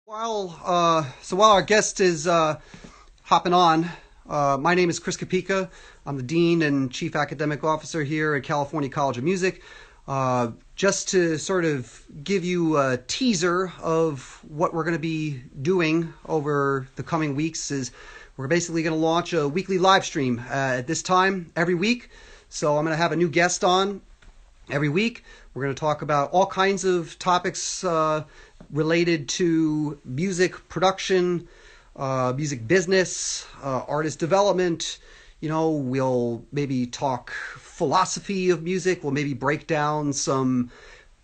While our guest is hopping on, my name is Chris Kapica. I'm the Dean and Chief Academic Officer here at California College of Music. Just to sort of give you a teaser of what we're going to be doing over the coming weeks is we're basically going to launch a weekly live stream at this time every week. So I'm going to have a new guest on every week. We're going to talk about all kinds of topics related to music production, music business, artist development. We'll maybe talk philosophy of music. We'll maybe break down some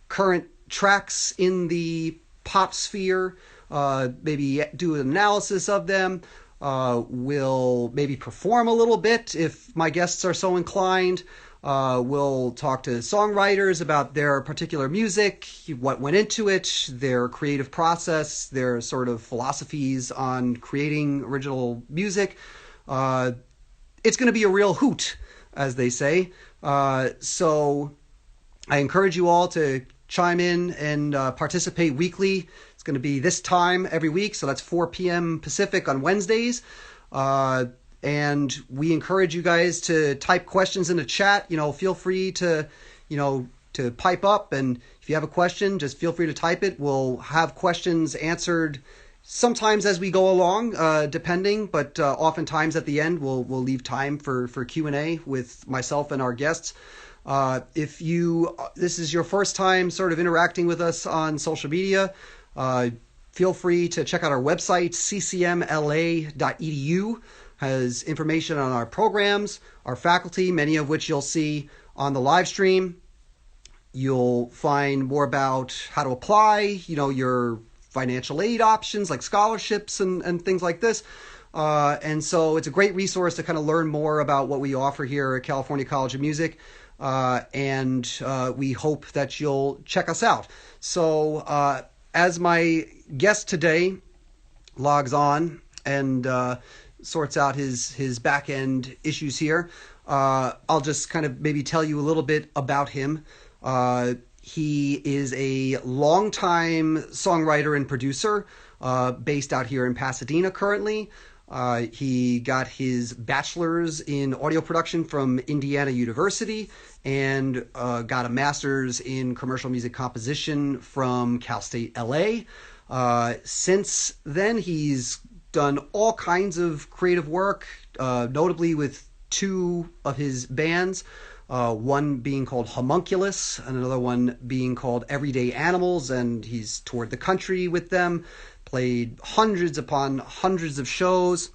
current tracks in the pop sphere, maybe do an analysis of them. We'll maybe perform a little bit if my guests are so inclined. We'll talk to songwriters about their particular music, what went into it, their creative process, their sort of philosophies on creating original music. It's going to be a real hoot, as they say. So I encourage you all to chime in and participate weekly. It's going to be this time every week, so that's 4 p.m. Pacific on Wednesdays. And we encourage you guys to type questions in the chat. Feel free to pipe up. And if you have a question, just feel free to type it. We'll have questions answered sometimes as we go along, depending. But oftentimes at the end, we'll leave time for Q&A with myself and our guests. If this is your first time sort of interacting with us on social media, feel free to check out our website, ccmla.edu. Has information on our programs, our faculty, many of which you'll see on the live stream. You'll find more about how to apply, your financial aid options like scholarships and things like this. And so it's a great resource to kind of learn more about what we offer here at California College of Music. And we hope that you'll check us out. So as my guest today logs on and sorts out his back end issues here, I'll just kind of maybe tell you a little bit about him. He is a longtime songwriter and producer based out here in Pasadena currently. He got his bachelor's in audio production from Indiana University and got a master's in commercial music composition from Cal State LA. Since then, he's done all kinds of creative work, notably with two of his bands, one being called Homunculus and another one being called Everyday Animals, and he's toured the country with them, played hundreds upon hundreds of shows.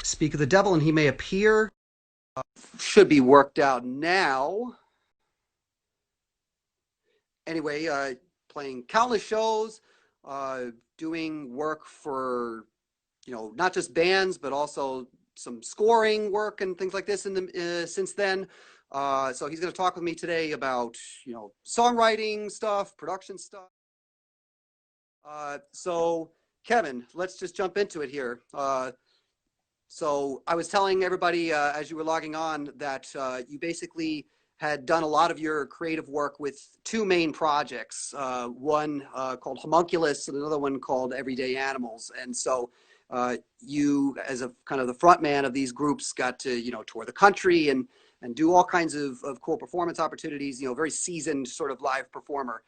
Speak of the Devil and He May Appear should be worked out now. Anyway, playing countless shows, doing work for, not just bands, but also some scoring work and things like this since then. So he's going to talk with me today about, songwriting stuff, production stuff. So Kevin, let's just jump into it here. So I was telling everybody as you were logging on that you basically had done a lot of your creative work with two main projects, one called Homunculus and another one called Everyday Animals. And so you, as a kind of the front man of these groups, got to, tour the country and do all kinds of cool performance opportunities, very seasoned sort of live performer.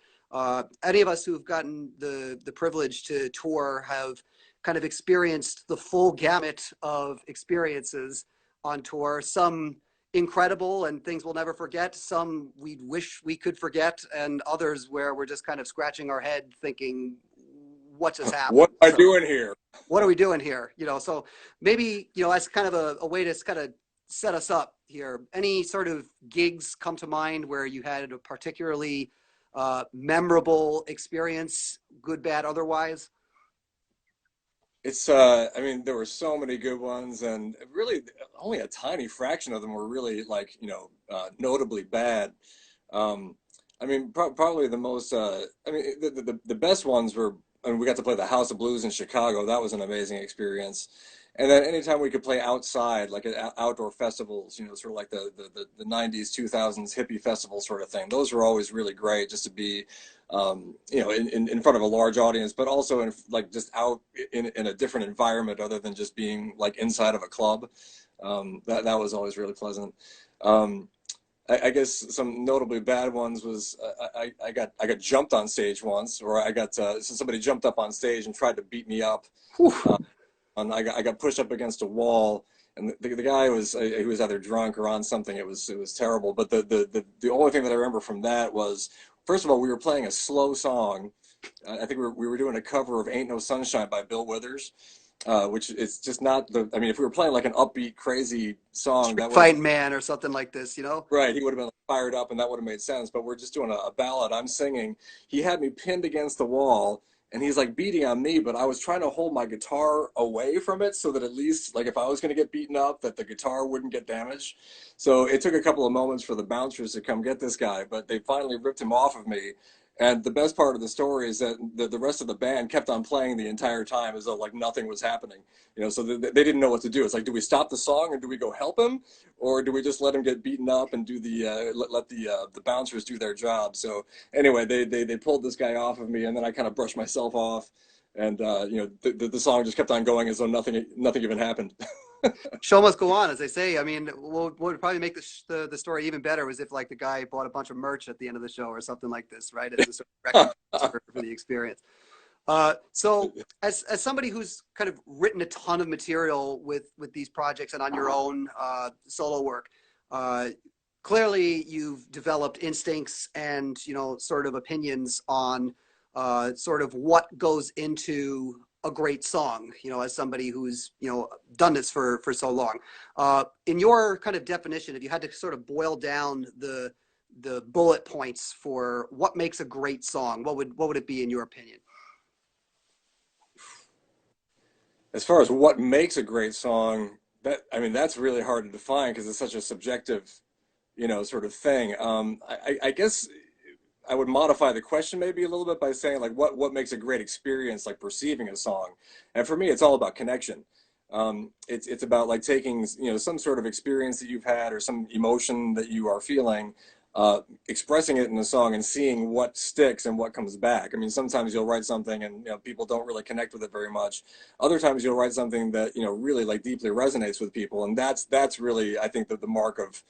Any of us who've gotten the privilege to tour have kind of experienced the full gamut of experiences on tour, some incredible and things we'll never forget, some we wish we could forget, and others where we're just kind of scratching our head thinking, what just happened? What am I doing here? What are we doing here? So maybe, as kind of a way to kind of set us up here, any sort of gigs come to mind where you had a particularly memorable experience, good, bad, otherwise? It's, there were so many good ones, and really only a tiny fraction of them were really notably bad. Probably the most, the best ones were, and we got to play the House of Blues in Chicago. That was an amazing experience. And then anytime we could play outside, like at outdoor festivals, you know, sort of like the 90s, 2000s hippie festival sort of thing, those were always really great just to be, you know, in front of a large audience, but also in like just out in a different environment other than just being like inside of a club. That was always really pleasant. Um, I guess some notably bad ones was I got jumped on stage once, or I got so somebody jumped up on stage and tried to beat me up. Whew. And I got pushed up against a wall, and the guy was he was either drunk or on something. It was terrible. But the only thing that I remember from that was, first of all, we were playing a slow song. I think we were doing a cover of "Ain't No Sunshine" by Bill Withers, which is just not the. I mean, if we were playing like an upbeat, crazy song, Street that would have Fighting Man or something like this, you know? right. He would have been like, fired up, and that would have made sense. But we're just doing a ballad. I'm singing. He had me pinned against the wall, and he's like beating on me. But I was trying to hold my guitar away from it so that at least, like, if I was going to get beaten up, that the guitar wouldn't get damaged. So it took a couple of moments for the bouncers to come get this guy, but they finally ripped him off of me. And the best part of the story is that the rest of the band kept on playing the entire time as though like nothing was happening. You know, so they didn't know what to do. It's like, do we stop the song and do we go help him, or do we just let him get beaten up and do let the bouncers do their job? So anyway, they pulled this guy off of me, and then I kind of brushed myself off, and you know the song just kept on going as though nothing even happened. Show must go on, as they say. I mean, what would probably make the story even better was if like the guy bought a bunch of merch at the end of the show or something like this, right? As a sort of recompense for the experience. So as somebody who's kind of written a ton of material with these projects and on your own solo work, uh, clearly you've developed instincts and sort of opinions on sort of what goes into a great song. As somebody who's done this for so long, in your kind of definition, if you had to sort of boil down the bullet points for what makes a great song, what would it be in your opinion? As far as what makes a great song, that I mean that's really hard to define because it's such a subjective, you know, sort of thing. I guess I would modify the question maybe a little bit by saying like what makes a great experience, like perceiving a song. And for me, it's all about connection. It's about like taking, you know, some sort of experience that you've had or some emotion that you are feeling, expressing it in a song and seeing what sticks and what comes back. I mean, sometimes you'll write something and, you know, people don't really connect with it very much. Other times you'll write something that, you know, really like deeply resonates with people, and that's really, I think, that the mark of,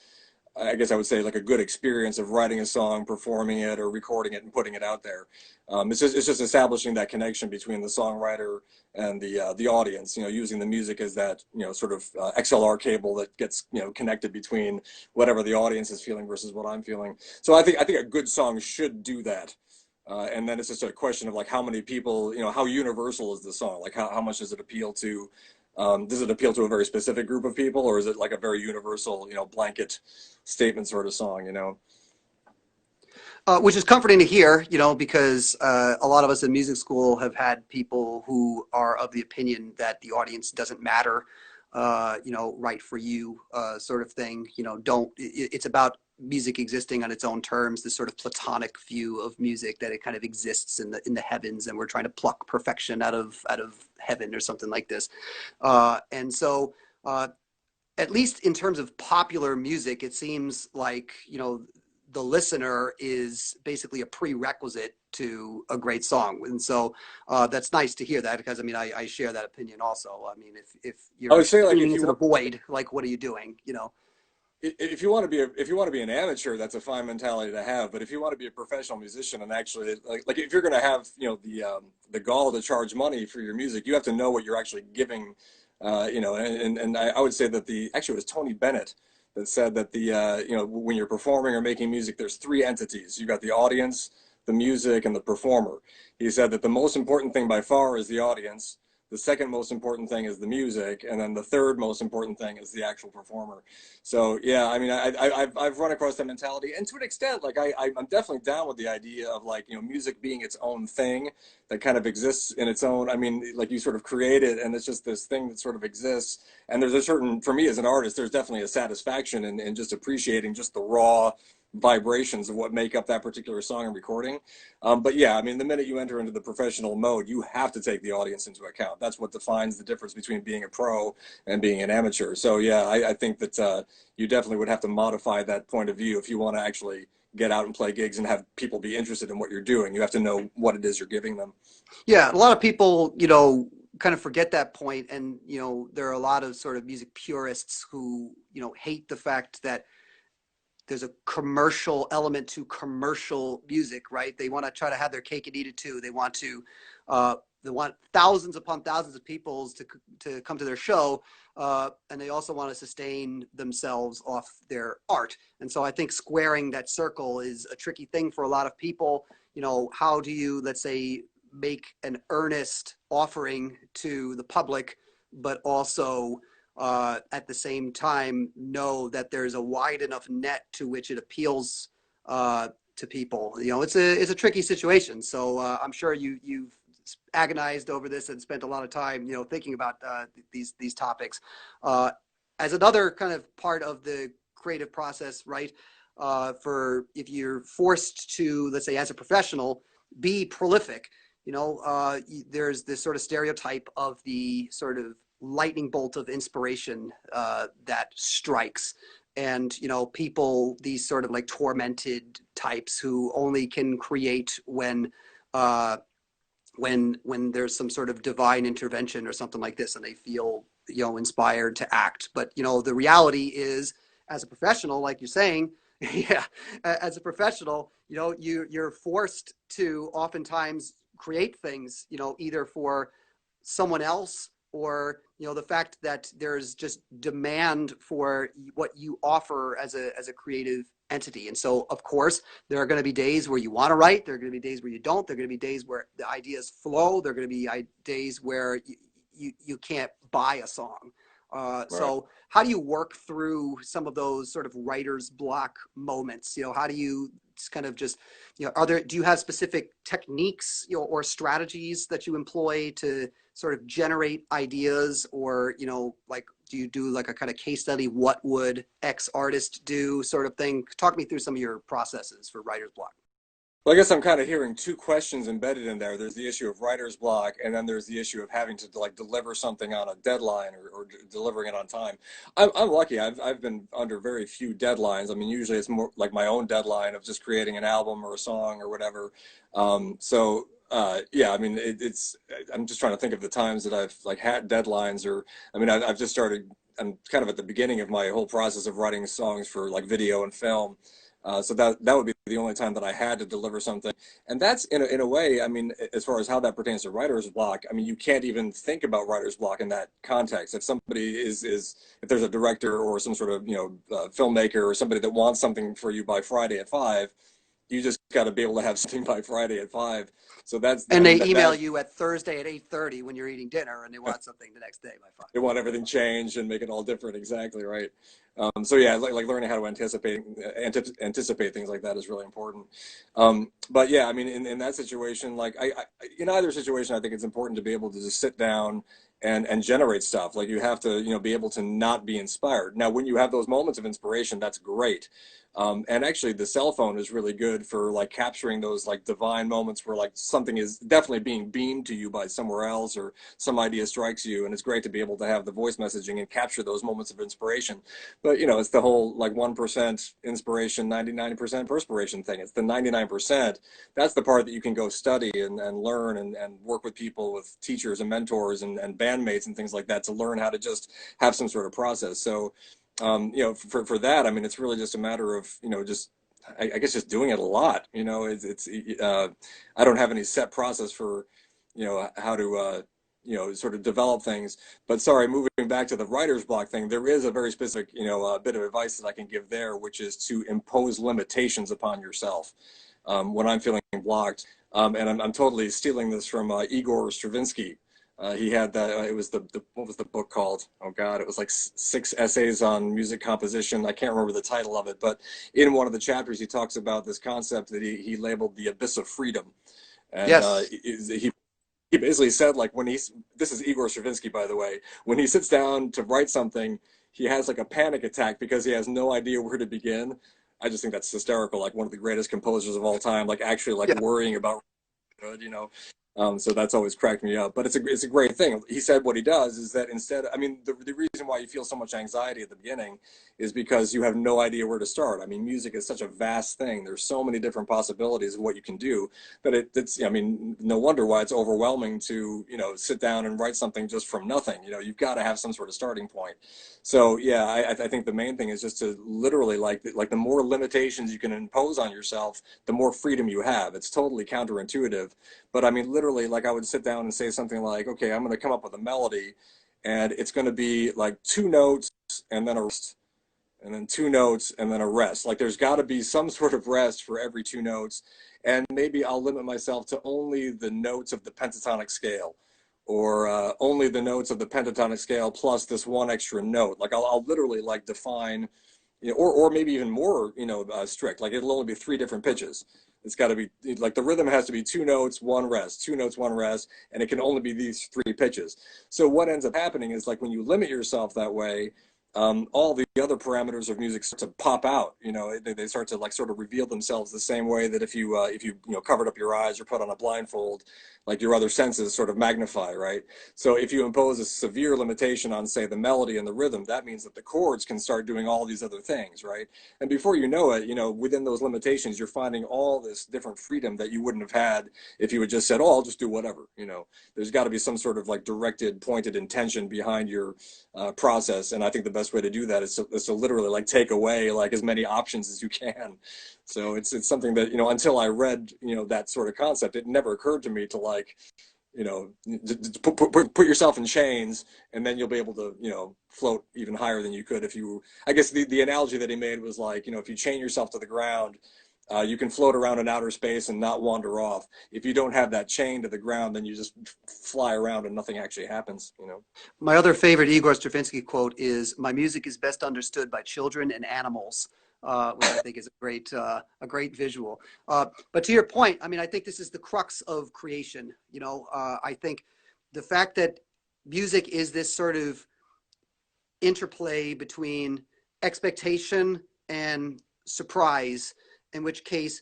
I guess I would say, like a good experience of writing a song, performing it, or recording it and putting it out there. It's just establishing that connection between the songwriter and the audience. You know, using the music as that, you know, sort of XLR cable that gets, you know, connected between whatever the audience is feeling versus what I'm feeling. So I think a good song should do that. And then it's just a question of like how many people, you know, how universal is the song? Like how much does it appeal to a very specific group of people, or is it like a very universal, you know, blanket statement sort of song, you know? Which is comforting to hear, because a lot of us in music school have had people who are of the opinion that the audience doesn't matter, right for you, sort of thing. It's about music existing on its own terms. This sort of platonic view of music that it kind of exists in the heavens, and we're trying to pluck perfection out of heaven or something like this. And so. At least in terms of popular music, it seems like, the listener is basically a prerequisite to a great song. And so that's nice to hear that, because I mean, I share that opinion also. I mean, if I you're would say like screaming into the void, like, what are you doing? if you want to be if you want to be an amateur, that's a fine mentality to have. But if you want to be a professional musician and actually like if you're going to have, you know, the gall to charge money for your music, you have to know what you're actually giving. You know, and I would say that actually it was Tony Bennett that said that you know, when you're performing or making music, there's three entities. You got the audience, the music, and the performer. He said that the most important thing by far is the audience. The second most important thing is the music, and then the third most important thing is the actual performer. So yeah, I mean, I've run across that mentality, and to an extent, like I'm definitely down with the idea of like, you know, music being its own thing that kind of exists in its own. I mean, like you sort of create it, and it's just this thing that sort of exists. And there's a certain, for me as an artist, there's definitely a satisfaction in just appreciating just the raw, vibrations of what make up that particular song and recording. But yeah, I mean, the minute you enter into the professional mode, you have to take the audience into account. That's what defines the difference between being a pro and being an amateur. So yeah, I think that you definitely would have to modify that point of view if you want to actually get out and play gigs and have people be interested in what you're doing. You have to know what it is you're giving them. Yeah, a lot of people, kind of forget that point, and there are a lot of sort of music purists who, hate the fact that there's a commercial element to commercial music, right? They want to try to have their cake and eat it too. Uh, they want thousands upon thousands of people to come to their show, and they also want to sustain themselves off their art. And so I think squaring that circle is a tricky thing for a lot of people. How do you, let's say, make an earnest offering to the public, but also at the same time know that there's a wide enough net to which it appeals to people. It's a tricky situation. So I'm sure you've agonized over this and spent a lot of time thinking about these topics. As another kind of part of the creative process, right? For if you're forced to, let's say, as a professional, be prolific. There's this sort of stereotype of the sort of lightning bolt of inspiration that strikes, and people, these sort of like tormented types who only can create when there's some sort of divine intervention or something like this, and they feel inspired to act. But the reality is, as a professional, like you're saying, yeah, as a professional, you're forced to oftentimes create things, either for someone else, or the fact that there's just demand for what you offer as a creative entity. And so, of course, there are going to be days where you want to write. There are going to be days where you don't. There are going to be days where the ideas flow. There are going to be days where you can't buy a song. Right. So how do you work through some of those sort of writer's block moments? How do you kind of just, do you have specific techniques, or strategies that you employ to sort of generate ideas, or, like, do you do like a kind of case study? What would X artist do, sort of thing? Talk me through some of your processes for writer's block. Well, I guess I'm kind of hearing two questions embedded in there. There's the issue of writer's block, and then there's the issue of having to like deliver something on a deadline, or delivering it on time. I'm lucky. I've been under very few deadlines. I mean, usually it's more like my own deadline of just creating an album or a song or whatever. Yeah, I mean, I'm just trying to think of the times that I've like had deadlines, or I mean, I've just started. I'm kind of at the beginning of my whole process of writing songs for like video and film. So that would be the only time that I had to deliver something. And that's in a way, I mean, as far as how that pertains to writer's block, I mean, you can't even think about writer's block in that context. If somebody if there's a director or some sort of, filmmaker or somebody that wants something for you by Friday at 5, you just got to be able to have something by Friday at 5. So And they email you at Thursday at 8:30 when you're eating dinner, and they want something the next day by 5. They want everything changed and make it all different. Exactly right. So yeah, like learning how to anticipate things like that is really important. But yeah, I mean, in that situation, like in either situation, I think it's important to be able to just sit down and generate stuff. Like you have to, be able to not be inspired. Now, when you have those moments of inspiration, that's great. And actually the cell phone is really good for like capturing those like divine moments where like something is definitely being beamed to you by somewhere else, or some idea strikes you, and it's great to be able to have the voice messaging and capture those moments of inspiration. But it's the whole like 1% inspiration, 99% perspiration thing. It's the 99%. That's the part that you can go study and learn and work with people, with teachers and mentors and bandmates and things like that, to learn how to just have some sort of process. So for that, I mean, it's really just a matter of, just, I guess just doing it a lot. I don't have any set process for, how to, sort of develop things. But sorry, moving back to the writer's block thing, there is a very specific, bit of advice that I can give there, which is to impose limitations upon yourself. When I'm feeling blocked, and I'm totally stealing this from Igor Stravinsky. He had that. It was the what was the book called? Oh God, it was like 6 essays on music composition. I can't remember the title of it, but in one of the chapters, he talks about this concept that he labeled the abyss of freedom, and Yes. he basically said, like, this is Igor Stravinsky, by the way, when he sits down to write something, he has like a panic attack because he has no idea where to begin. I just think that's hysterical. Like one of the greatest composers of all time, like actually like Yeah. worrying about good, you know. So that's always cracked me up. But it's a great thing. He said what he does is that instead, I mean, the reason why you feel so much anxiety at the beginning is because you have no idea where to start. I mean, music is such a vast thing. There's so many different possibilities of what you can do that it's, I mean, no wonder why it's overwhelming to, you know, sit down and write something just from nothing. You know, you've got to have some sort of starting point. So yeah, I think the main thing is just to literally like the more limitations you can impose on yourself, the more freedom you have. It's totally counterintuitive, but I mean, literally, like I would sit down and say something like, okay, I'm going to come up with a melody, and it's going to be like two notes and then a rest, and then two notes and then a rest. Like there's got to be some sort of rest for every two notes, and maybe I'll limit myself to only the notes of the pentatonic scale, or only the notes of the pentatonic scale plus this one extra note. Like I'll literally like define, you know, or maybe even more, you know, strict. Like it'll only be three different pitches. It's got to be like the rhythm has to be two notes, one rest, two notes, one rest, and it can only be these three pitches. So what ends up happening is like when you limit yourself that way, all the other parameters of music start to pop out. You know, they start to like sort of reveal themselves the same way that if you know covered up your eyes or put on a blindfold, like your other senses sort of magnify, right? So if you impose a severe limitation on, say, the melody and the rhythm, that means that the chords can start doing all these other things, right? And before you know it, you know, within those limitations, you're finding all this different freedom that you wouldn't have had if you had just said, "Oh, I'll just do whatever." You know, there's got to be some sort of like directed, pointed intention behind your process, and I think the best way to do that is to literally like take away like as many options as you can. So it's something that, you know, until I read, you know, that sort of concept, it never occurred to me to like, you know, put yourself in chains, and then you'll be able to, you know, float even higher than you could if you. I guess the analogy that he made was like, you know, if you chain yourself to the ground, you can float around in outer space and not wander off. If you don't have that chain to the ground, then you just fly around and nothing actually happens, you know. My other favorite Igor Stravinsky quote is, "My music is best understood by children and animals," which I think is a great visual. But to your point, I mean, I think this is the crux of creation. You know, I think the fact that music is this sort of interplay between expectation and surprise, in which case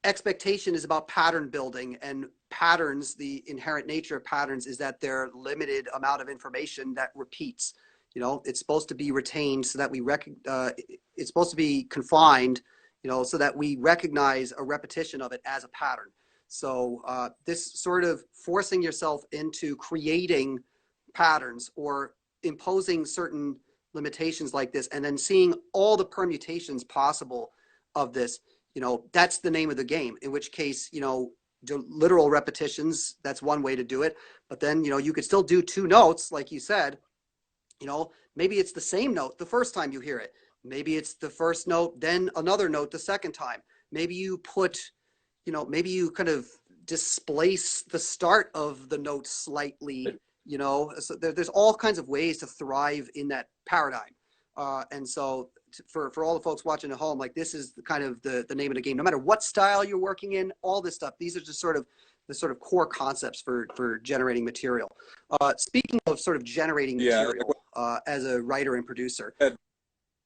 expectation is about pattern building, and patterns, the inherent nature of patterns is that they're limited amount of information that repeats. You know, it's supposed to be retained so that it's supposed to be confined, you know, so that we recognize a repetition of it as a pattern. So this sort of forcing yourself into creating patterns or imposing certain limitations like this, and then seeing all the permutations possible of this, you know, that's the name of the game. In which case, you know, literal repetitions, that's one way to do it. But then, you know, you could still do two notes, like you said. You know, maybe it's the same note the first time you hear it. Maybe it's the first note, then another note the second time. Maybe you put, you know, maybe you kind of displace the start of the note slightly, you know. So there's all kinds of ways to thrive in that paradigm. And so for all the folks watching at home, like this is kind of the name of the game. No matter what style you're working in, all this stuff, these are just sort of the sort of core concepts for generating material. Speaking of sort of generating Yeah, like material as a writer and producer. what,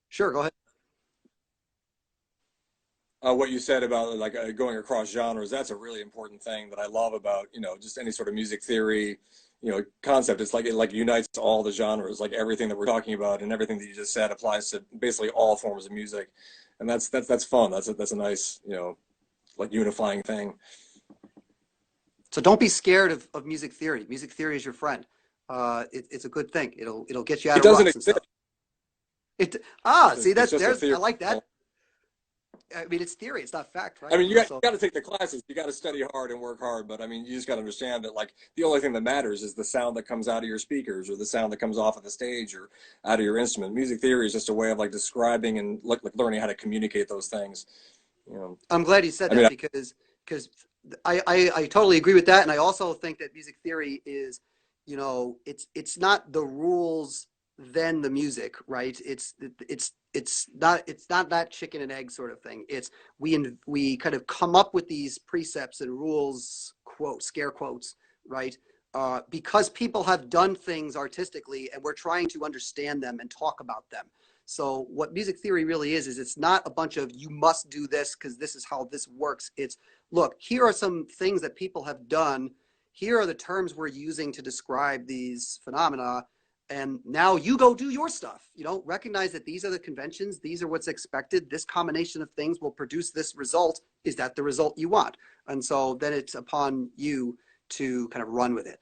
Sure, go ahead. what you said about like going across genres, that's a really important thing that I love about, you know, just any sort of music theory, you know, concept. It's like it like unites all the genres, like everything that we're talking about and everything that you just said applies to basically all forms of music. And that's fun. That's a nice, you know, like unifying thing. So don't be scared of music theory. Music theory is your friend. It's a good thing. It'll get you out It of doesn't ruts and exist. stuff. See It's that just a there's theory. I like that. I mean, it's theory. It's not fact, I right? mean, You know, you so got to take the classes. You got to study hard and work hard. But I mean, you just got to understand that like the only thing that matters is the sound that comes out of your speakers or the sound that comes off of the stage or out of your instrument. Music theory is just a way of like describing and like learning how to communicate those things. You know, I'm glad you said I mean, that because I totally agree with that, and I also think that music theory is, you know, it's not the rules then the music, right? It's not that chicken and egg sort of thing. It's we kind of come up with these precepts and rules, quote scare quotes, right? Because people have done things artistically, and we're trying to understand them and talk about them. So what music theory really is it's not a bunch of you must do this because this is how this works. It's look, here are some things that people have done. Here are the terms we're using to describe these phenomena. And now you go do your stuff. You know, recognize that these are the conventions. These are what's expected. This combination of things will produce this result. Is that the result you want? And so then it's upon you to kind of run with it.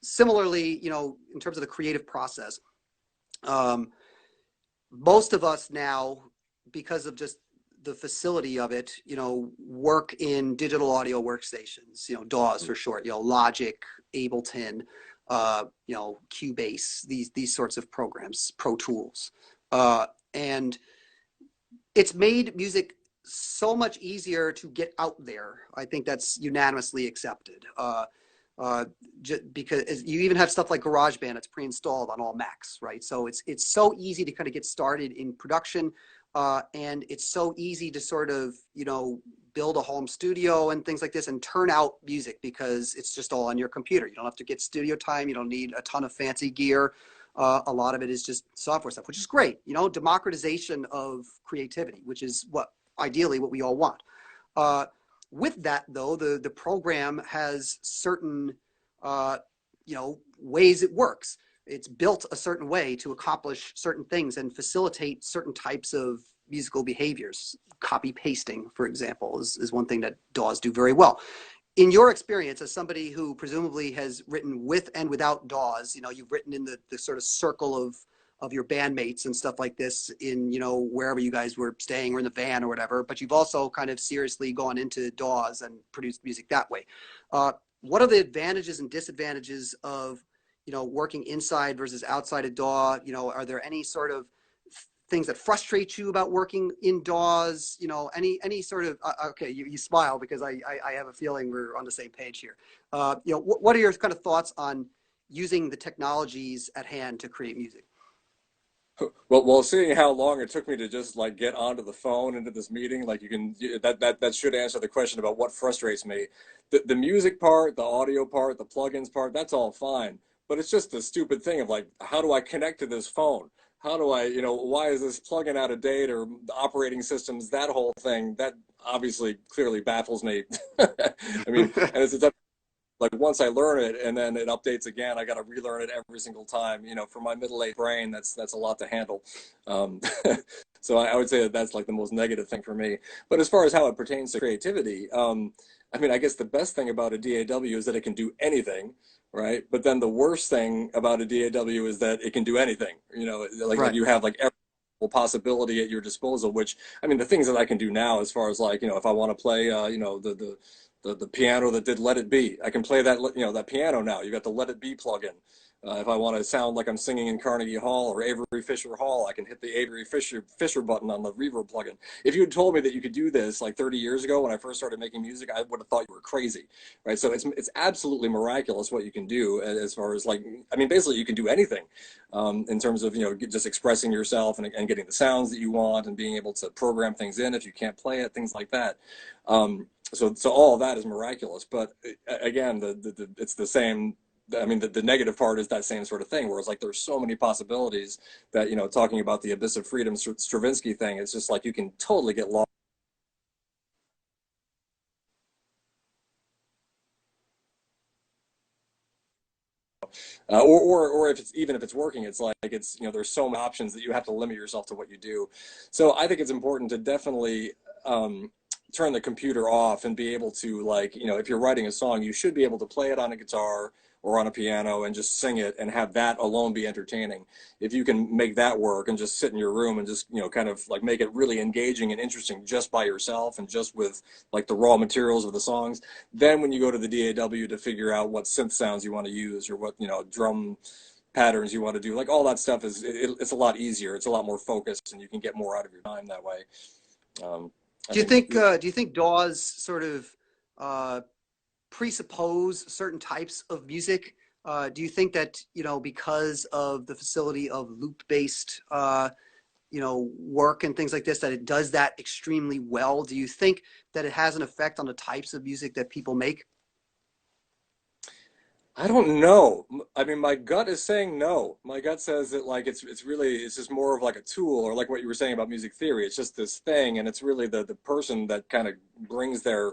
Similarly, you know, in terms of the creative process, most of us now, because of just the facility of it, you know, work in digital audio workstations, you know, DAWs for short, you know, Logic, Ableton, you know, Cubase, these sorts of programs, Pro Tools. And it's made music so much easier to get out there. I think that's unanimously accepted. Because you even have stuff like GarageBand that's pre-installed on all Macs, right? So it's so easy to kind of get started in production, and it's so easy to sort of, you know, build a home studio and things like this and turn out music because it's just all on your computer. You don't have to get studio time. You don't need a ton of fancy gear. A lot of it is just software stuff, which is great. You know, democratization of creativity, which is ideally what we all want. With that, though, the program has certain, you know, ways it works. It's built a certain way to accomplish certain things and facilitate certain types of musical behaviors. Copy pasting, for example, is one thing that DAWs do very well. In your experience, as somebody who presumably has written with and without DAWs, you know, you've written in the sort of circle of your bandmates and stuff like this in, you know, wherever you guys were staying or in the van or whatever, but you've also kind of seriously gone into DAWs and produced music that way. What are the advantages and disadvantages of, you know, working inside versus outside a DAW? You know, are there any sort of things that frustrate you about working in DAWs? You know, any sort of, okay, you smile because I have a feeling we're on the same page here. You know, what are your kind of thoughts on using the technologies at hand to create music? Well, seeing how long it took me to just like get onto the phone into this meeting, like that should answer the question about what frustrates me. The music part, the audio part, the plugins part, that's all fine. But it's just the stupid thing of like, how do I connect to this phone? How do I, you know, why is this plugin out of date or the operating systems, that whole thing, that obviously clearly baffles me. I mean, and it's like once I learn it and then it updates again, I got to relearn it every single time. You know, for my middle-aged brain, that's a lot to handle. Um, so I would say that that's like the most negative thing for me. But as far as how it pertains to creativity, I mean, I guess the best thing about a DAW is that it can do anything, right? But then the worst thing about a DAW is that it can do anything. You know, like Right. you have like every possibility at your disposal. Which I mean, the things that I can do now, as far as like, you know, if I want to play, you know, the piano that did Let It Be. I can play that, you know, that piano now. You got the Let It Be plugin. If I want to sound like I'm singing in Carnegie Hall or Avery Fisher Hall, I can hit the Avery Fisher button on the reverb plugin. If you had told me that you could do this like 30 years ago when I first started making music, I would have thought you were crazy, right? So it's absolutely miraculous what you can do as far as like, I mean, basically you can do anything in terms of, you know, just expressing yourself and getting the sounds that you want and being able to program things in if you can't play it, things like that. So all of that is miraculous, but again, it's the same. I mean, the negative part is that same sort of thing, where it's like there's so many possibilities that, you know, talking about the abyss of freedom Stravinsky thing, it's just like you can totally get lost. Or if it's even if it's working, it's like it's, you know, there's so many options that you have to limit yourself to what you do. So I think it's important to definitely turn the computer off and be able to, like, you know, if you're writing a song, you should be able to play it on a guitar or on a piano and just sing it and have that alone be entertaining. If you can make that work and just sit in your room and just, you know, kind of like make it really engaging and interesting just by yourself and just with like the raw materials of the songs, then when you go to the DAW to figure out what synth sounds you want to use or what, you know, drum patterns you want to do, like all that stuff it's a lot easier. It's a lot more focused and you can get more out of your time that way. Um, I think Do you think DAWs sort of uh, presuppose certain types of music? Do you think that, you know, because of the facility of loop-based, you know, work and things like this, that it does that extremely well? Do you think that it has an effect on the types of music that people make? I don't know. I mean, my gut is saying no. My gut says that like it's really it's just more of like a tool, or like what you were saying about music theory. It's just this thing, and it's really the person that kind of brings their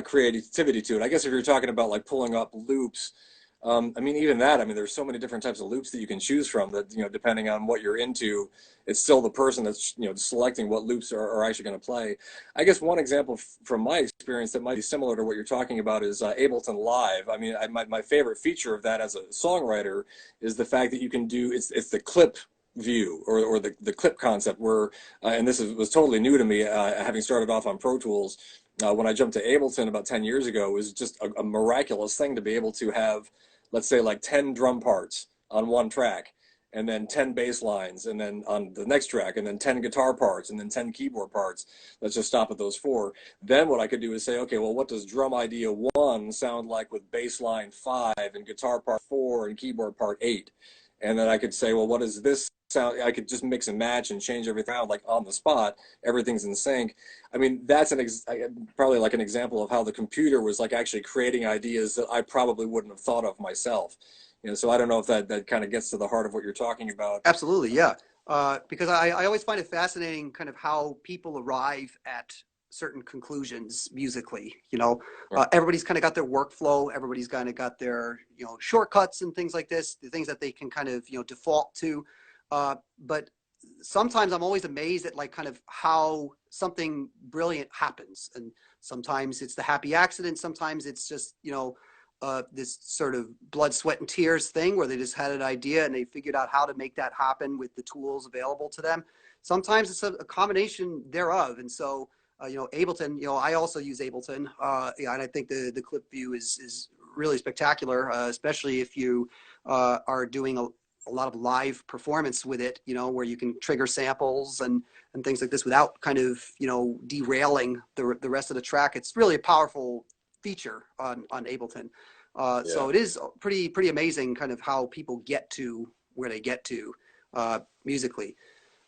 creativity to it. I guess if you're talking about like pulling up loops, I mean even that. I mean, there's so many different types of loops that you can choose from that depending on what you're into, it's still the person that's selecting what loops are actually going to play. I guess one example from my experience that might be similar to what you're talking about is Ableton Live. I mean, my favorite feature of that as a songwriter is the fact that you can do it's the clip view, or the clip concept where, and was totally new to me, having started off on Pro Tools. When I jumped to Ableton about 10 years ago, it was just a miraculous thing to be able to have, let's say, like 10 drum parts on one track, and then 10 bass lines, and then on the next track, and then 10 guitar parts, and then 10 keyboard parts. Let's just stop at those four. Then what I could do is say, okay, well, what does drum idea 1 sound like with bass line 5 and guitar part 4 and keyboard part 8? And then I could say, well, what does this sound? I could just mix and match and change everything around like on the spot. Everything's in sync. I mean, that's probably like an example of how the computer was like actually creating ideas that I probably wouldn't have thought of myself. So I don't know if that kind of gets to the heart of what you're talking about. Absolutely, yeah. Because I always find it fascinating kind of how people arrive at certain conclusions musically. Everybody's kind of got their workflow, everybody's kind of got their, shortcuts and things like this, the things that they can kind of, default to. But sometimes I'm always amazed at like kind of how something brilliant happens. And sometimes it's the happy accident, sometimes it's just, this sort of blood, sweat, and tears thing where they just had an idea and they figured out how to make that happen with the tools available to them. Sometimes it's a combination thereof. And so, Ableton, I also use Ableton. Yeah, and I think the clip view is really spectacular, especially if you are doing a lot of live performance with it, where you can trigger samples and things like this without kind of, derailing the rest of the track. It's really a powerful feature on Ableton. Yeah. So it is pretty amazing kind of how people get to where they get to musically.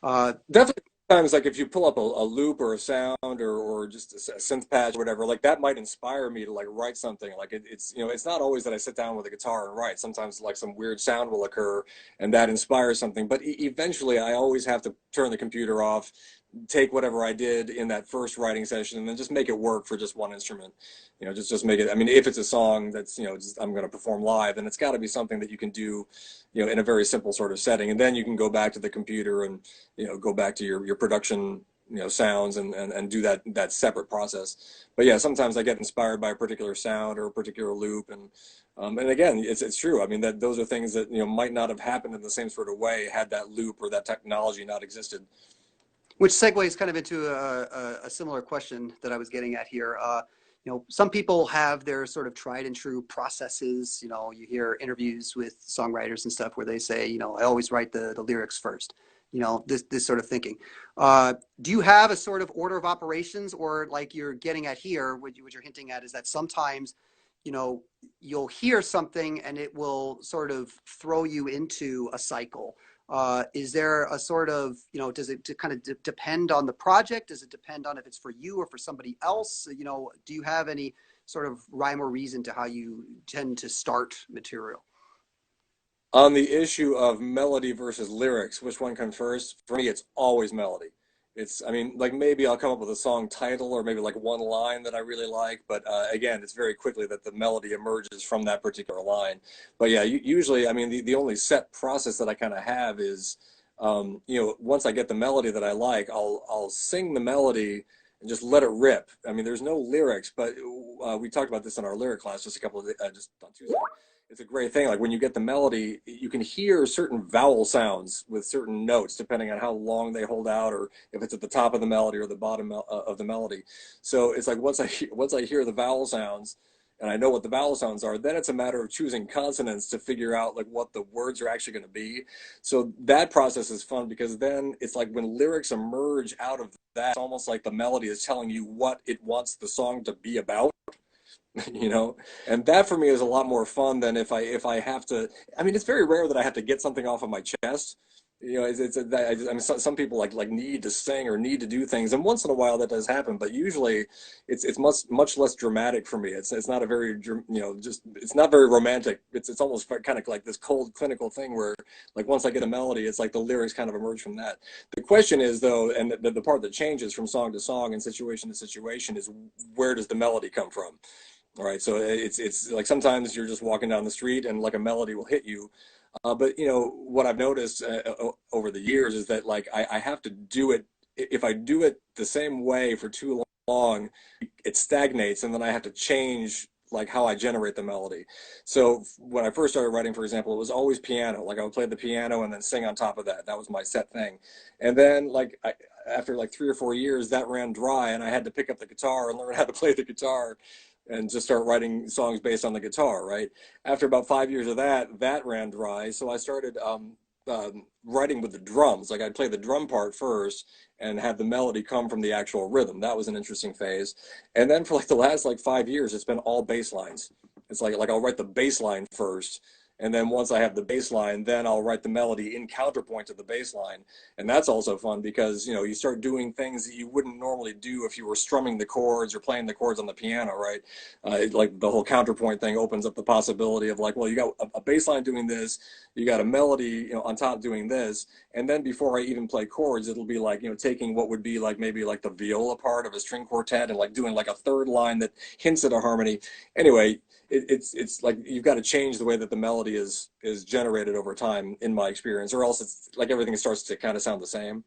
Uh, Definitely sometimes like if you pull up a loop or a sound, or just a synth patch or whatever, like that might inspire me to like write something. Like it's not always that I sit down with a guitar and write. Sometimes like some weird sound will occur and that inspires something. But eventually I always have to turn the computer off, take whatever I did in that first writing session, and then just make it work for just one instrument. Just make it. I mean, if it's a song that's just, I'm going to perform live, then it's got to be something that you can do, in a very simple sort of setting, and then you can go back to the computer and go back to your production, sounds, and do that separate process. But yeah, sometimes I get inspired by a particular sound or a particular loop, and again, it's true. I mean, that those are things that might not have happened in the same sort of way had that loop or that technology not existed. which segues kind of into a similar question that I was getting at here. Some people have their sort of tried and true processes. You hear interviews with songwriters and stuff where they say, I always write the lyrics first. This sort of thinking. Do you have a sort of order of operations, or like you're getting at here, what you're hinting at is that sometimes, you'll hear something and it will sort of throw you into a cycle. Is there a sort of, does it kind of depend on the project? Does it depend on if it's for you or for somebody else? Do you have any sort of rhyme or reason to how you tend to start material? On the issue of melody versus lyrics, which one comes first? For me, it's always melody. I mean, like maybe I'll come up with a song title or maybe like one line that I really like, but again, it's very quickly that the melody emerges from that particular line. But yeah, usually, I mean, the only set process that I kind of have is, once I get the melody that I like, I'll sing the melody and just let it rip. I mean, there's no lyrics, but we talked about this in our lyric class just a couple of just on Tuesday. It's a great thing. Like when you get the melody, you can hear certain vowel sounds with certain notes, depending on how long they hold out, or if it's at the top of the melody or the bottom of the melody. So it's like once I hear the vowel sounds, and I know what the vowel sounds are, then it's a matter of choosing consonants to figure out like what the words are actually going to be. So that process is fun because then it's like when lyrics emerge out of that, it's almost like the melody is telling you what it wants the song to be about. you know and that for me is a lot more fun than if I have to. I mean, it's very rare that I have to get something off of my chest, You know, I mean, some people like need to sing or need to do things, and once in a while that does happen. But usually, it's much less dramatic for me. It's not a very just it's not very romantic. It's almost kind of like this cold clinical thing where like once I get a melody, it's like the lyrics kind of emerge from that. The question is though, and the part that changes from song to song and situation to situation is where does the melody come from? All right, so it's like sometimes you're just walking down the street and like a melody will hit you, but you know what I've noticed over the years is that like I have to do it. If I do it the same way for too long, it stagnates, and then I have to change like how I generate the melody. So when I first started writing, for example, it was always piano. Like I would play the piano and then sing on top of that. That was my set thing. And then after like 3 or 4 years, that ran dry, and I had to pick up the guitar and learn how to play the guitar and just start writing songs based on the guitar, right? After about 5 years of that, that ran dry. So I started writing with the drums. Like I'd play the drum part first and have the melody come from the actual rhythm. That was an interesting phase. And then for like the last like 5 years, it's been all bass lines. It's like I'll write the bass line first. And then once I have the bass line, then I'll write the melody in counterpoint to the bass line. And that's also fun because, you know, you start doing things that you wouldn't normally do if you were strumming the chords or playing the chords on the piano, right? Like the whole counterpoint thing opens up the possibility of like, well, you got a bass line doing this, you got a melody, you know, on top doing this. And then before I even play chords, it'll be like, you know, taking what would be like maybe like the viola part of a string quartet and like doing like a third line that hints at a harmony. Anyway, it's like you've got to change the way that the melody is generated over time, in my experience, or else it's like everything starts to kind of sound the same.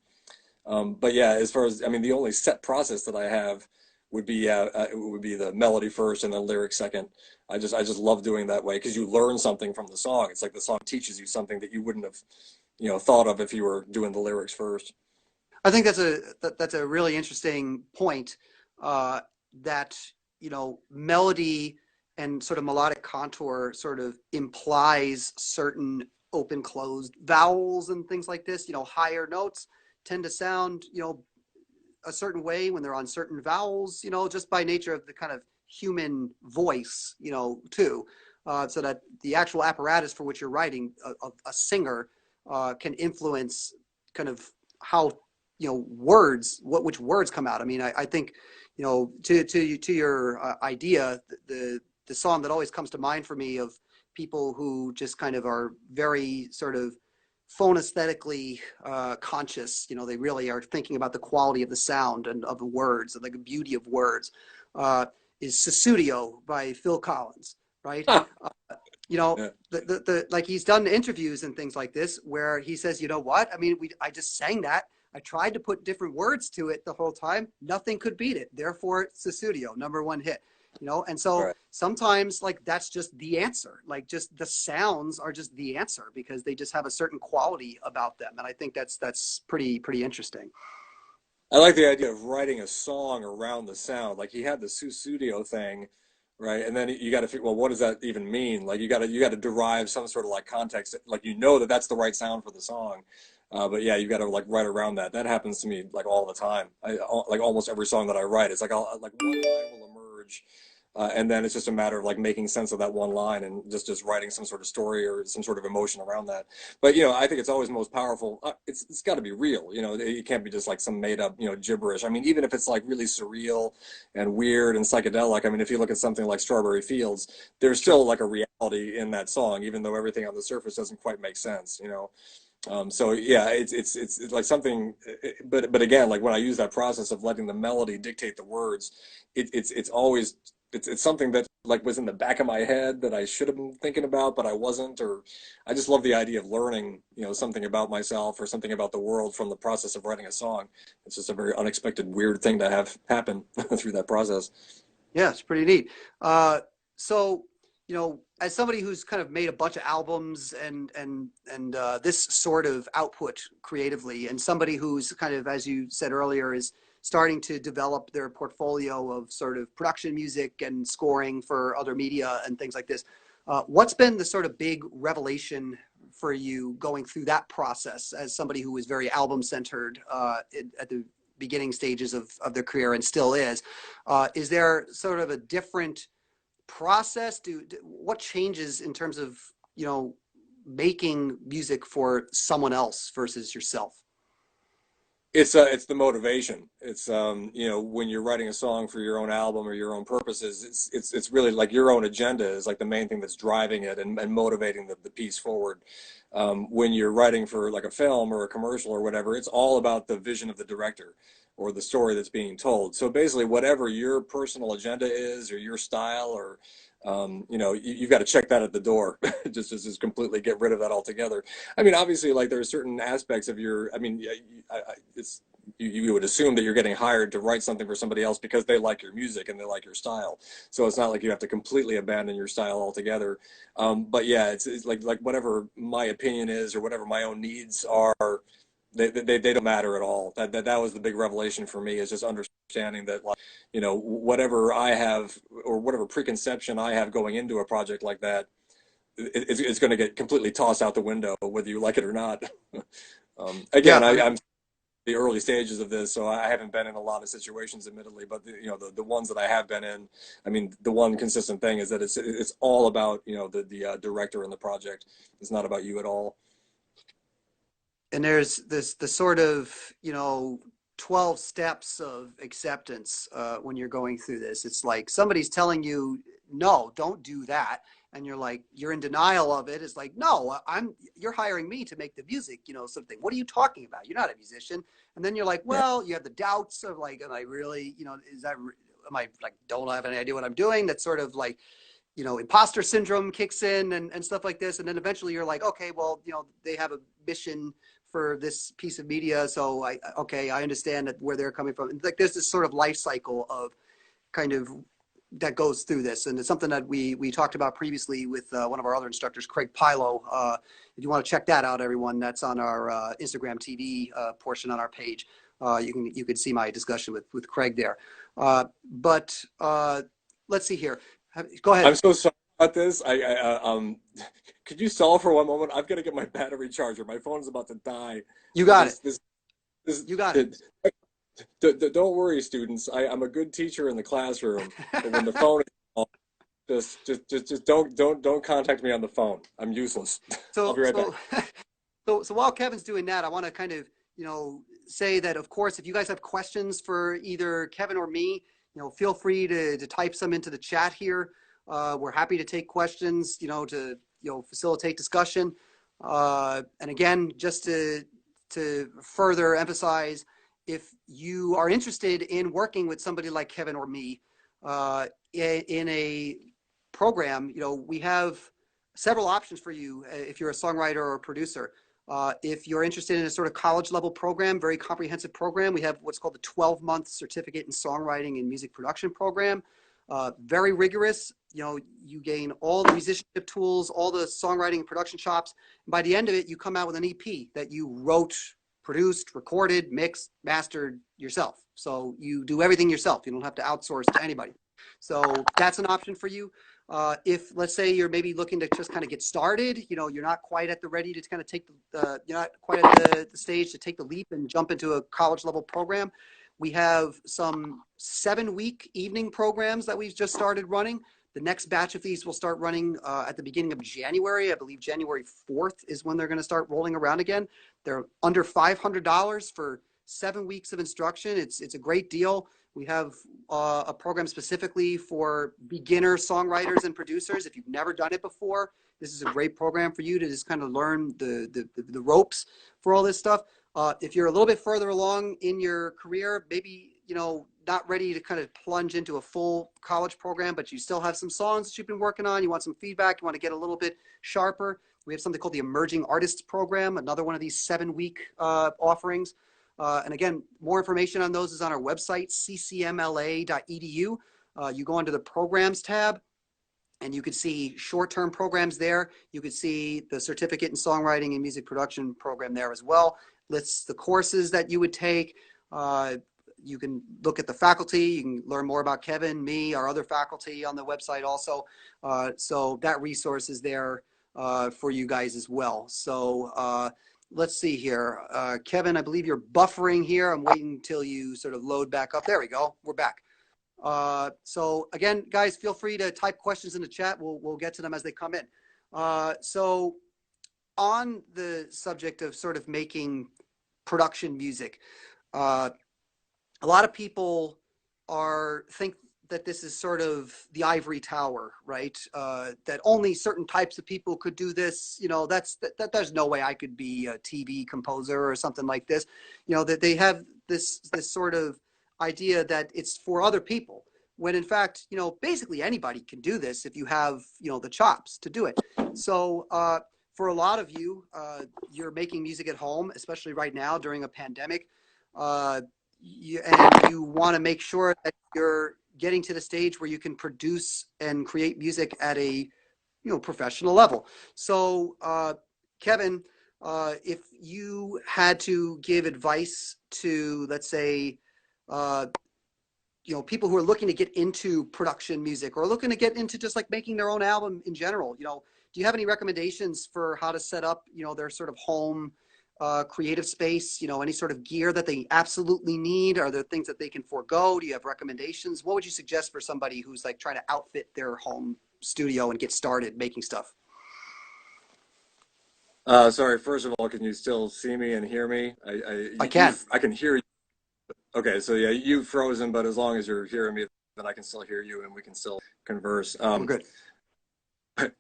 But yeah, as far as I mean, the only set process that I have would be the melody first and then lyrics second. I just love doing that way because you learn something from the song. It's like the song teaches you something that you wouldn't have, you know, thought of if you were doing the lyrics first. I think that's a really interesting point. Uh, that melody and sort of melodic contour sort of implies certain open closed vowels and things like this. Higher notes tend to sound a certain way when they're on certain vowels. Just by nature of the kind of human voice. Too. So that the actual apparatus for which you're writing, a singer, can influence kind of how words, which words come out. I mean, I think to your idea, the song that always comes to mind for me of people who just kind of are very sort of phone aesthetically conscious. They really are thinking about the quality of the sound and of the words and like the beauty of words. Uh, is Susudio by Phil Collins, right? Uh, Yeah. like he's done interviews and things like this where he says, you know what? I mean, I just sang that. I tried to put different words to it the whole time. Nothing could beat it. Therefore, Susudio, #1 hit. And so Right. sometimes like that's just the answer. Like just the sounds are just the answer because they just have a certain quality about them. And I think that's pretty interesting. I like the idea of writing a song around the sound. Like he had the studio thing, right? And then you got to figure, well, what does that even mean? Like you got to derive some sort of like context, like you know that that's the right sound for the song. But yeah, you got to like write around that. That happens to me like all the time. Like almost every song that I write, it's like I'll like one line will emerge, and then it's just a matter of like making sense of that one line and just writing some sort of story or some sort of emotion around that. But you know, I think it's always most powerful. It's got to be real. You know, it can't be just like some made up gibberish. I mean, even if it's like really surreal and weird and psychedelic. I mean, if you look at something like Strawberry Fields, there's Sure. still like a reality in that song, even though everything on the surface doesn't quite make sense. So yeah, it's like something, but again, like when I use that process of letting the melody dictate the words, it's always it's something that like was in the back of my head that I should have been thinking about, but I wasn't, or I just love the idea of learning, something about myself or something about the world from the process of writing a song. It's just a very unexpected, weird thing to have happen through that process. Yeah, it's pretty neat. So, as somebody who's kind of made a bunch of albums and this sort of output creatively, and somebody who's kind of, as you said earlier, is starting to develop their portfolio of sort of production music and scoring for other media and things like this, what's been the sort of big revelation for you going through that process as somebody who was very album centered at the beginning stages of their career and still is? Is there sort of a different process? What changes in terms of, you know, making music for someone else versus yourself? It's the motivation. It's you know, when you're writing a song for your own album or your own purposes, it's really like your own agenda is like the main thing that's driving it and motivating the piece forward. When you're writing for like a film or a commercial or whatever, it's all about the vision of the director or the story that's being told. So basically, whatever your personal agenda is or your style or you know, you've got to check that at the door. Just completely get rid of that altogether. I mean, obviously, like there are certain aspects of your. I mean, yeah, it's you would assume that you're getting hired to write something for somebody else because they like your music and they like your style. So it's not like you have to completely abandon your style altogether. But yeah, it's like whatever my opinion is or whatever my own needs are. They don't matter at all. That was the big revelation for me is just understanding that like, you know, whatever I have or whatever preconception I have going into a project like that, it's going to get completely tossed out the window whether you like it or not. Yeah, Again, I mean, I'm the early stages of this, so I haven't been in a lot of situations, admittedly. But you know, the ones that I have been in, I mean, the one consistent thing is that it's all about you know the director and the project. It's not about you at all. and there's this the sort of 12 steps of acceptance when you're going through this. It's like somebody's telling you, no, don't do that, and you're like, you're in denial of it. It's like, no, you're hiring me to make the music, something. What are you talking about? You're not a musician. And then you're like, Right. well, you have the doubts of like, am I really, is that, am I like, don't I have any idea what I'm doing? That's sort of like, imposter syndrome kicks in and stuff like this. And then eventually you're like, okay, well, they have a mission for this piece of media. So okay, I understand that where they're coming from. And like, there's this sort of life cycle of kind of that goes through this. And it's something that we talked about previously with one of our other instructors, Craig Pilo. If you want to check that out, everyone, that's on our Instagram TV portion on our page. You can see my discussion with Craig there. But let's see here. Go ahead. I'm so sorry about this. Could you stall for one moment? I've got to get my battery charger. My phone is about to die. You got it. This. You got it. Don't worry, students. I'm a good teacher in the classroom, but when the phone is off, just don't contact me on the phone. I'm useless. I'll So be right back. so so while Kevin's doing that, I want to kind of say that of course if you guys have questions for either Kevin or me, feel free to type some into the chat here. We're happy to take questions, to facilitate discussion. And again, just to further emphasize, if you are interested in working with somebody like Kevin or me in a program, we have several options for you if you're a songwriter or a producer. If you're interested in a sort of college level program, very comprehensive program, we have what's called the 12-month certificate in songwriting and music production program. Very rigorous. You gain all the musicianship tools, all the songwriting and production chops. And by the end of it, you come out with an EP that you wrote, produced, recorded, mixed, mastered yourself. So you do everything yourself. You don't have to outsource to anybody. So that's an option for you. If let's say you're maybe looking to just kind of get started, you're not quite at the ready to kind of take you're not quite at the stage to take the leap and jump into a college level program. We have some 7-week evening programs that we've just started running. The next batch of these will start running at the beginning of January. I believe January 4th is when they're going to start rolling around again. They're under $500 for 7 weeks of instruction. It's a great deal. We have a program specifically for beginner songwriters and producers. If you've never done it before, this is a great program for you to just kind of learn the ropes for all this stuff. If you're a little bit further along in your career, maybe, not ready to kind of plunge into a full college program, but you still have some songs that you've been working on, you want some feedback, you want to get a little bit sharper, we have something called the Emerging Artists Program, another one of these 7-week offerings. And again, more information on those is on our website, ccmla.edu. You go into the programs tab, and you could see short-term programs there. You could see the certificate in songwriting and music production program there as well. Lists the courses that you would take. You can look at the faculty. You can learn more about Kevin, me, our other faculty on the website also. So that resource is there for you guys as well. So let's see here. Kevin, I believe you're buffering here. I'm waiting until you sort of load back up. There we go. We're back. So again, guys, feel free to type questions in the chat. We'll get to them as they come in. So on the subject of sort of making production music, uh, a lot of people are think that this is sort of the ivory tower, right? That only certain types of people could do this. There's no way I could be a TV composer or something like this. That they have this sort of idea that it's for other people. When in fact, basically anybody can do this if you have, the chops to do it. So for a lot of you, you're making music at home, especially right now during a pandemic. Uh, and you want to make sure that you're getting to the stage where you can produce and create music at a professional level. So Kevin, if you had to give advice to, let's say, uh, people who are looking to get into production music or looking to get into just like making their own album in general, do you have any recommendations for how to set up their sort of home creative space, any sort of gear that they absolutely need? Are there things that they can forego? Do you have recommendations? What would you suggest for somebody who's like trying to outfit their home studio and get started making stuff? Sorry, first of all, can you still see me and hear me? I can. I can hear you. Okay, so yeah, you frozen, but as long as you're hearing me, then I can still hear you and we can still converse. We're good.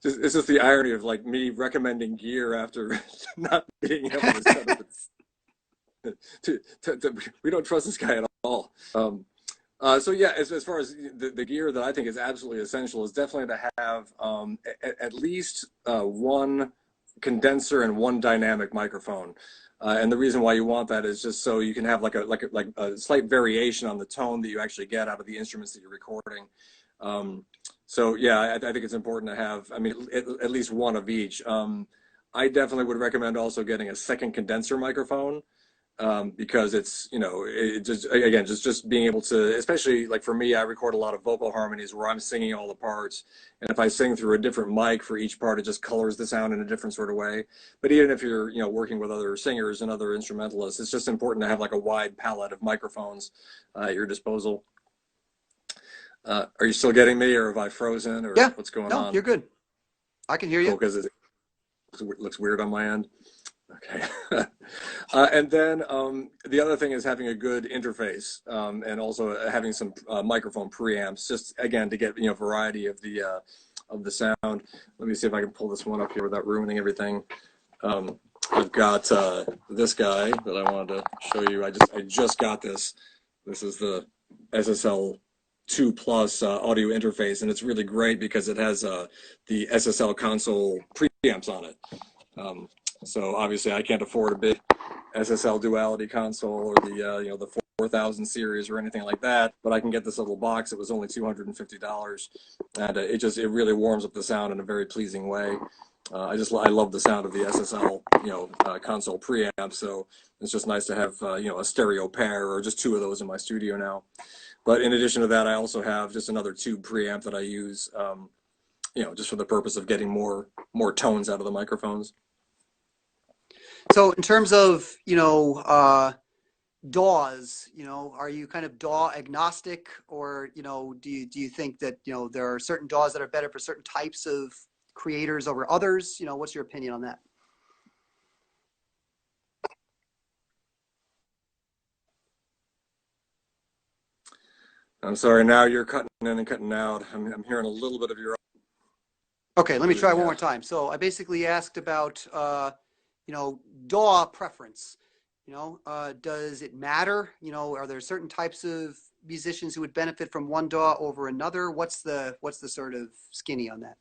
It's just the irony of like me recommending gear after not being able to set up. We don't trust this guy at all. So yeah, as far as the gear that I think is absolutely essential is definitely to have at least one condenser and one dynamic microphone. And the reason why you want that is just so you can have like a slight variation on the tone that you actually get out of the instruments that you're recording. So yeah, I think it's important to have, I mean, at least one of each. I definitely would recommend also getting a second condenser microphone, because it's, it just, again, just being able to, especially like for me, I record a lot of vocal harmonies where I'm singing all the parts, and if I sing through a different mic for each part, it just colors the sound in a different sort of way. But even if you're, working with other singers and other instrumentalists, it's just important to have like a wide palette of microphones at your disposal. Are you still getting me, or have I frozen, or Yeah. what's going No, on? you're good. I can hear you. Cool, because it looks weird on my end. Okay. And then the other thing is having a good interface, and also having some microphone preamps, just again to get variety of the sound. Let me see if I can pull this one up here without ruining everything. I've got this guy that I wanted to show you. I just got this. This is the SSL 2 Plus audio interface, and it's really great because it has the SSL console preamps on it. So obviously I can't afford a big SSL duality console or the 4000 series or anything like that, but I can get this little box. It was only $250, and it really warms up the sound in a very pleasing way. I love the sound of the SSL console preamp, so it's just nice to have a stereo pair or just two of those in my studio now. But in addition to that, I also have just another tube preamp that I use, just for the purpose of getting more tones out of the microphones. So in terms of, DAWs, are you kind of DAW agnostic, or, do you think that, there are certain DAWs that are better for certain types of creators over others? What's your opinion on that? I'm sorry, now you're cutting in and cutting out. I'm hearing a little bit of your Okay, let me try one yeah. more time. So I basically asked about, DAW preference. Does it matter? Are there certain types of musicians who would benefit from one DAW over another? What's the sort of skinny on that?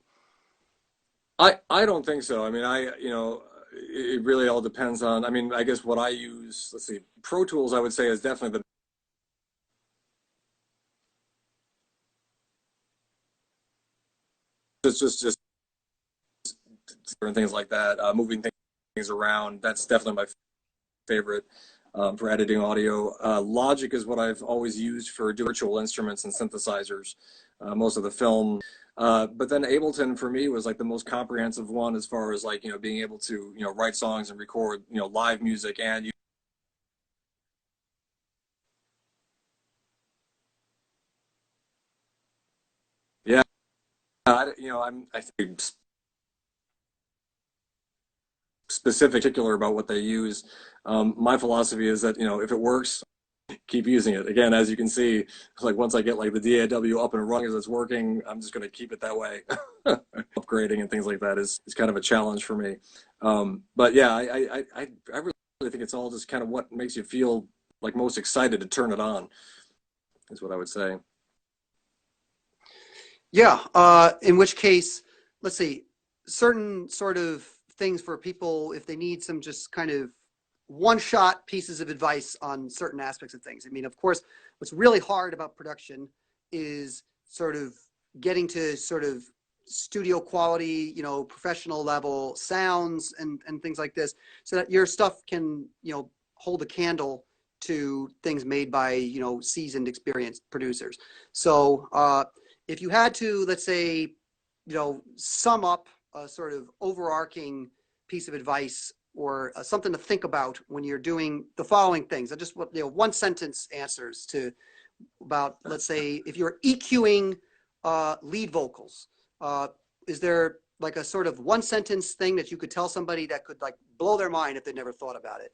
I don't think so. I mean, it really all depends on, I mean, I guess what I use, let's see, Pro Tools, I would say is definitely just different things like that, moving things around. That's definitely my favorite for editing audio. Logic is what I've always used for virtual instruments and synthesizers, most of the film. But then Ableton for me was like the most comprehensive one as far as like, being able to, write songs and record, live music and yeah, I think specific, particular about what they use. My philosophy is that, if it works, keep using it. Again, as you can see, like once I get like the DAW up and running as it's working, I'm just going to keep it that way. Upgrading and things like that is kind of a challenge for me. But yeah, I really think it's all just kind of what makes you feel like most excited to turn it on, is what I would say. Yeah. In which case, let's see, certain sort of things for people if they need some just kind of one-shot pieces of advice on certain aspects of things. I mean, of course, what's really hard about production is sort of getting to sort of studio quality, professional level sounds and things like this, so that your stuff can, hold a candle to things made by, seasoned, experienced producers. So if you had to, let's say, sum up a sort of overarching piece of advice or something to think about when you're doing the following things, I just want, one sentence answers to about, let's say, if you're EQing lead vocals, is there like a sort of one sentence thing that you could tell somebody that could like blow their mind if they never thought about it?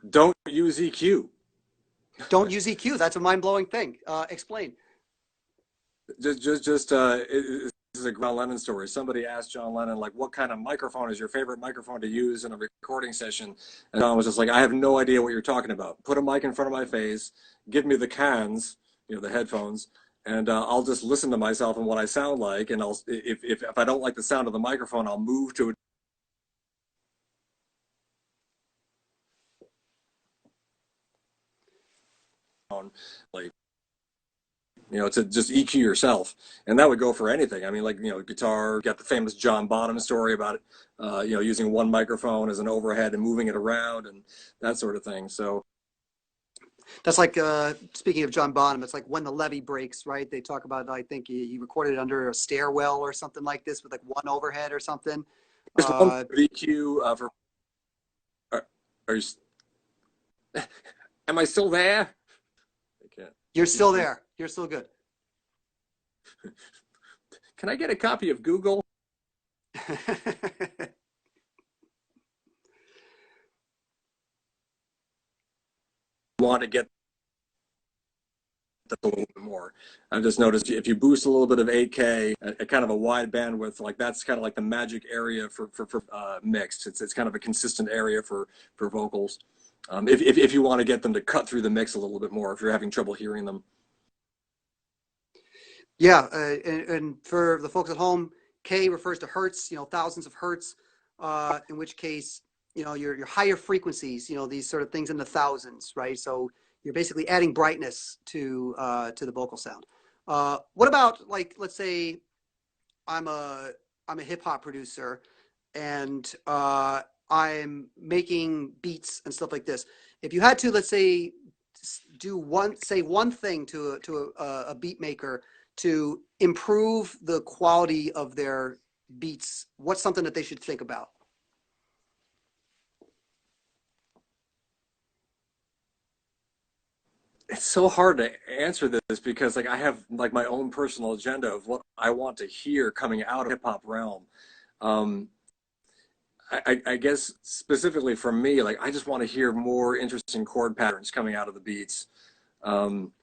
Don't use EQ. Don't use EQ. That's a mind-blowing thing. Explain. This is a John Lennon story. Somebody asked John Lennon, like, what kind of microphone is your favorite microphone to use in a recording session? And John was just like, I have no idea what you're talking about. Put a mic in front of my face, give me the cans, the headphones, and I'll just listen to myself and what I sound like. And if I don't like the sound of the microphone, I'll move to a like to just EQ yourself. And that would go for anything. I mean, like, guitar, got the famous John Bonham story about it, using one microphone as an overhead and moving it around and that sort of thing. So that's like, speaking of John Bonham, it's like When the Levee Breaks, right? They talk about, I think he recorded it under a stairwell or something like this with like one overhead or something. there's one EQ are you, am I still there? I can't. You're still there. You're still good. Can I get a copy of Google? Want to get a little bit more. I've just noticed if you boost a little bit of 8K at kind of a wide bandwidth, like that's kind of like the magic area for mixed. It's kind of a consistent area for vocals. If you want to get them to cut through the mix a little bit more, if you're having trouble hearing them. Yeah, and for the folks at home, K refers to hertz, thousands of hertz, in which case, your higher frequencies, these sort of things in the thousands, right? So you're basically adding brightness to the vocal sound. What about, like, let's say I'm a hip hop producer and I'm making beats and stuff like this. If you had to, let's say, say one thing to a beat maker to improve the quality of their beats, what's something that they should think about? It's so hard to answer this because like I have like my own personal agenda of what I want to hear coming out of hip hop realm. Um, I guess specifically for me, like I just want to hear more interesting chord patterns coming out of the beats. Um,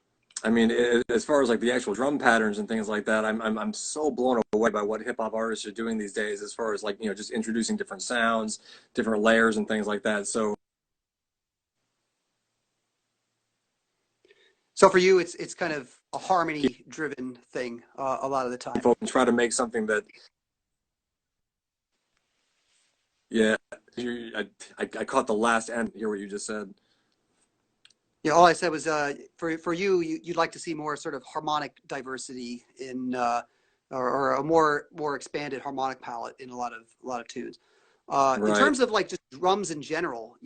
I mean, as far as like the actual drum patterns and things like that, I'm so blown away by what hip hop artists are doing these days. As far as like just introducing different sounds, different layers, and things like that. So for you, it's kind of a harmony driven thing a lot of the time. And try to make something that, yeah, I caught the last end. Hear what you just said. Yeah, all I said was for you'd like to see more sort of harmonic diversity in or a more expanded harmonic palette in a lot of tunes. In Right. terms of like just drums in general,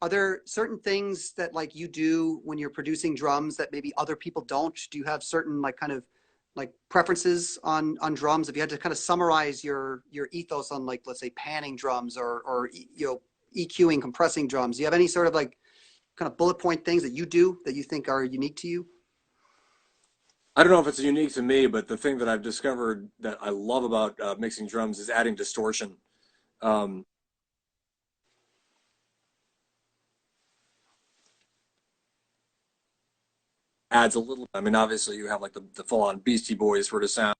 are there certain things that like you do when you're producing drums that maybe other people don't? Do you have certain like kind of like preferences on drums? If you had to kind of summarize your ethos on like, let's say, panning drums or EQing, compressing drums, do you have any sort of like kind of bullet point things that you do that you think are unique to you? I don't know if it's unique to me, but the thing that I've discovered that I love about mixing drums is adding distortion. Um, adds a little. I mean, obviously you have like the full-on Beastie Boys sort of sound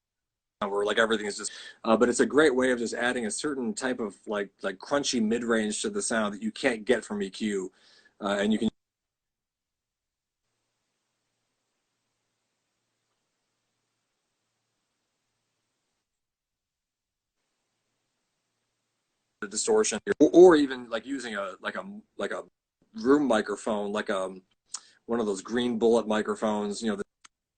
where like everything is just. But it's a great way of just adding a certain type of like crunchy mid-range to the sound that you can't get from EQ, and you can the distortion, or even like using a room microphone, like one of those green bullet microphones, you know,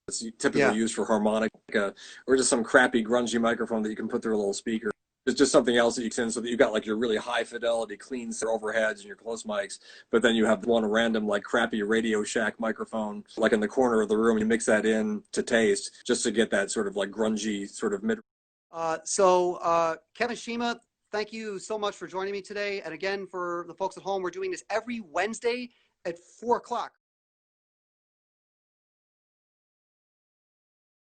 that's typically Yeah. used for harmonica, or just some crappy grungy microphone that you can put through a little speaker. It's just something else that you can, so that you've got like your really high fidelity, clean overheads and your close mics, but then you have one random like crappy Radio Shack microphone, like in the corner of the room. You mix that in to taste, just to get that sort of like grungy sort of mid. Kevin Shima, thank you so much for joining me today. And again, for the folks at home, we're doing this every Wednesday at 4 o'clock.